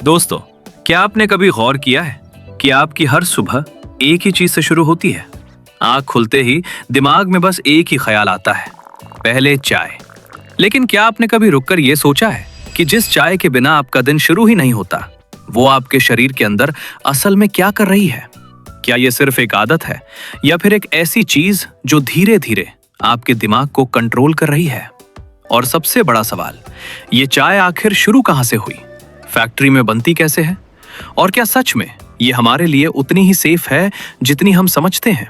दोस्तों, क्या आपने कभी गौर किया है कि आपकी हर सुबह एक ही चीज से शुरू होती है? आंख खुलते ही दिमाग में बस एक ही ख्याल आता है, पहले चाय। लेकिन क्या आपने कभी रुककर यह सोचा है कि जिस चाय के बिना आपका दिन शुरू ही नहीं होता, वो आपके शरीर के अंदर असल में क्या कर रही है? क्या ये सिर्फ एक आदत है या फिर एक ऐसी चीज जो धीरे धीरे आपके दिमाग को कंट्रोल कर रही है? और सबसे बड़ा सवाल, ये चाय आखिर शुरू कहां से हुई? फैक्ट्री में बनती कैसे है? और क्या सच में ये हमारे लिए उतनी ही सेफ है जितनी हम समझते हैं?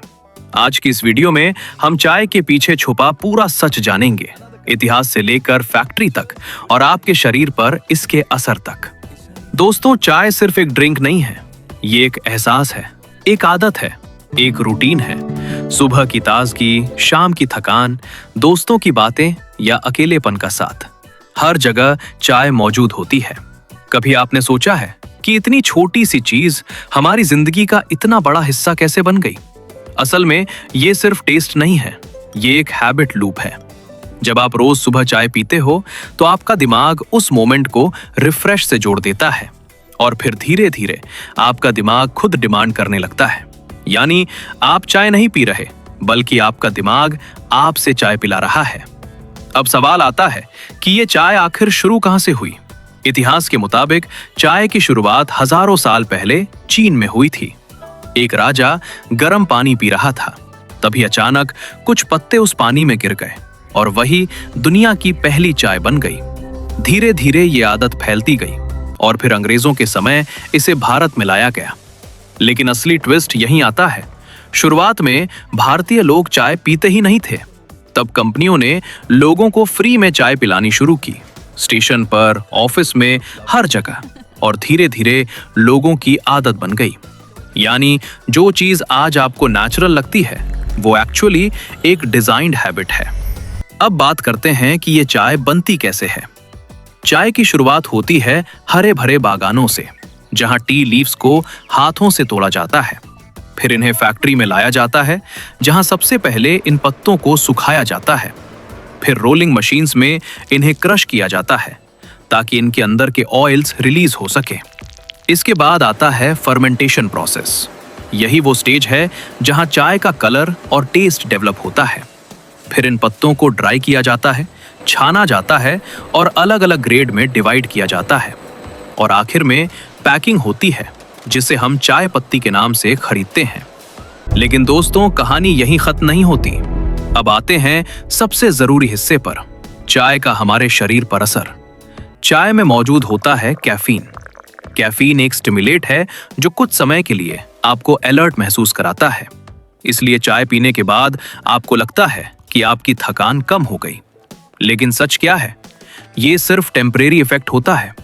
आज की इस वीडियो में हम चाय के पीछे छुपा पूरा सच जानेंगे, इतिहास से लेकर फैक्ट्री तक और आपके शरीर पर इसके असर तक। दोस्तों, चाय सिर्फ एक ड्रिंक नहीं है, ये एक एहसास है, एक आदत है, एक रूटीन है। सुबह की ताजगी, शाम की थकान, दोस्तों की बातें या अकेलेपन का साथ, हर जगह चाय मौजूद होती है। कभी आपने सोचा है कि इतनी छोटी सी चीज हमारी जिंदगी का इतना बड़ा हिस्सा कैसे बन गई? असल में ये सिर्फ टेस्ट नहीं है, ये एक हैबिट लूप है। जब आप रोज सुबह चाय पीते हो तो आपका दिमाग उस मोमेंट को रिफ्रेश से जोड़ देता है और फिर धीरे धीरे आपका दिमाग खुद डिमांड करने लगता है। यानी आप चाय नहीं पी रहे, बल्कि आपका दिमाग आपसे चाय पिला रहा है। अब सवाल आता है कि ये चाय आखिर शुरू कहां से हुई? इतिहास के मुताबिक चाय की शुरुआत हजारों साल पहले चीन में हुई थी। एक राजा गर्म पानी पी रहा था, तभी अचानक कुछ पत्ते उस पानी में गिर गए और वही दुनिया की पहली चाय बन गई। धीरे धीरे ये आदत फैलती गई और फिर अंग्रेजों के समय इसे भारत में लाया गया। लेकिन असली ट्विस्ट यहीं आता है। शुरुआत में भारतीय लोग चाय पीते ही नहीं थे। तब कंपनियों ने लोगों को फ्री में चाय पिलानी शुरू की, स्टेशन पर, ऑफिस में, हर जगह। और धीरे धीरे लोगों की आदत बन गई। यानी जो चीज आज आपको नेचुरल लगती है, वो एक्चुअली एक डिजाइन्ड हैबिट है। अब बात करते हैं कि ये चाय बनती कैसे है। चाय की शुरुआत होती है हरे भरे बागानों से, जहां टी लीव्स को हाथों से तोड़ा जाता है। फिर इन्हें फैक्ट्री में लाया जाता है, जहां सबसे पहले इन पत्तों को सुखाया जाता है। फिर रोलिंग मशीन्स में इन्हें क्रश किया जाता है ताकि इनके अंदर के ऑयल्स रिलीज हो सके। इसके बाद आता है फर्मेंटेशन प्रोसेस। यही वो स्टेज है जहां चाय का कलर और टेस्ट डेवलप होता है। फिर इन पत्तों को ड्राई किया जाता है, छाना जाता है और अलग अलग ग्रेड में डिवाइड किया जाता है। और आखिर में पैकिंग होती है, जिसे हम चाय पत्ती के नाम से खरीदते हैं। लेकिन दोस्तों, कहानी यहीं खत्म नहीं होती। अब आते हैं सबसे जरूरी हिस्से पर, चाय का हमारे शरीर पर असर। चाय में मौजूद होता है कैफीन। कैफीन एक स्टिमुलेट है जो कुछ समय के लिए आपको अलर्ट महसूस कराता है। इसलिए चाय पीने के बाद आपको लगता है कि आपकी थकान कम हो गई। लेकिन सच क्या है? ये सिर्फ टेम्परेरी इफेक्ट होता है।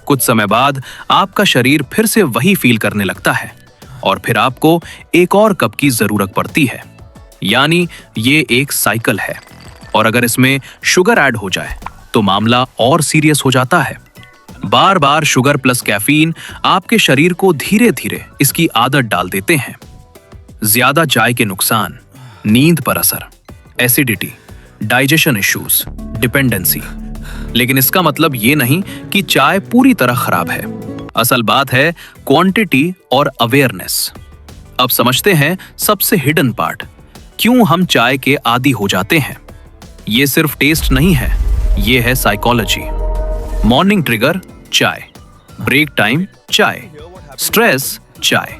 कुछ समय बाद आपका शरीर फिर से वही फील करने लगता है और फिर आपको एक और कप की जरूरत पड़ती है। यानी ये एक साइकिल है। और अगर इसमें शुगर ऐड हो जाए तो मामला और सीरियस हो जाता है। बार बार शुगर प्लस कैफीन आपके शरीर को धीरे धीरे इसकी आदत डाल देते हैं। ज्यादा चाय के नुकसान: नींद पर असर, एसिडिटी, डाइजेशन इश्यूज, डिपेंडेंसी। लेकिन इसका मतलब ये नहीं कि चाय पूरी तरह खराब है। असल बात है क्वांटिटी और अवेयरनेस। अब समझते हैं सबसे हिडन पार्ट, क्यों हम चाय के आदी हो जाते हैं। ये सिर्फ टेस्ट नहीं है, ये है साइकोलॉजी। मॉर्निंग ट्रिगर चाय, ब्रेक टाइम चाय, स्ट्रेस चाय।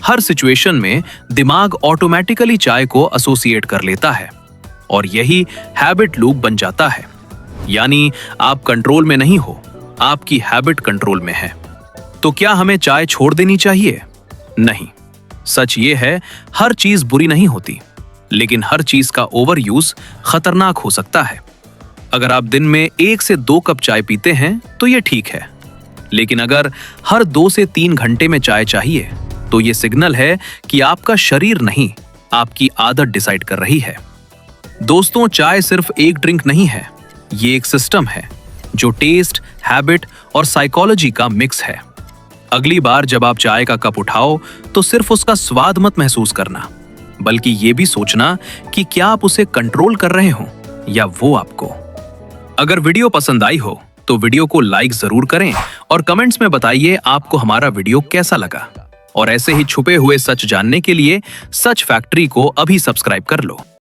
हर सिचुएशन में दिमाग ऑटोमेटिकली चाय को एसोसिएट कर लेता है और यही हैबिट लूप बन जाता है। यानी आप कंट्रोल में नहीं हो, आपकी हैबिट कंट्रोल में है। तो क्या हमें चाय छोड़ देनी चाहिए? नहीं। सच ये है, हर चीज बुरी नहीं होती, लेकिन हर चीज का ओवर यूज खतरनाक हो सकता है। अगर आप दिन में 1 से 2 कप चाय पीते हैं तो ये ठीक है। लेकिन अगर हर 2 से 3 घंटे में चाय चाहिए तो ये सिग्नल है कि आपका शरीर नहीं, आपकी आदत डिसाइड कर रही है। दोस्तों, चाय सिर्फ एक ड्रिंक नहीं है, ये एक सिस्टम है जो टेस्ट, हैबिट और साइकोलॉजी का मिक्स है। अगली बार जब आप चाय का कप उठाओ तो सिर्फ उसका स्वाद मत महसूस करना, बल्कि ये भी सोचना कि क्या आप उसे कंट्रोल कर रहे हो या वो आपको। अगर वीडियो पसंद आई हो तो वीडियो को लाइक जरूर करें और कमेंट्स में बताइए आपको हमारा वीडियो कैसा लगा। और ऐसे ही छुपे हुए सच जानने के लिए सच फैक्ट्री को अभी सब्सक्राइब कर लो।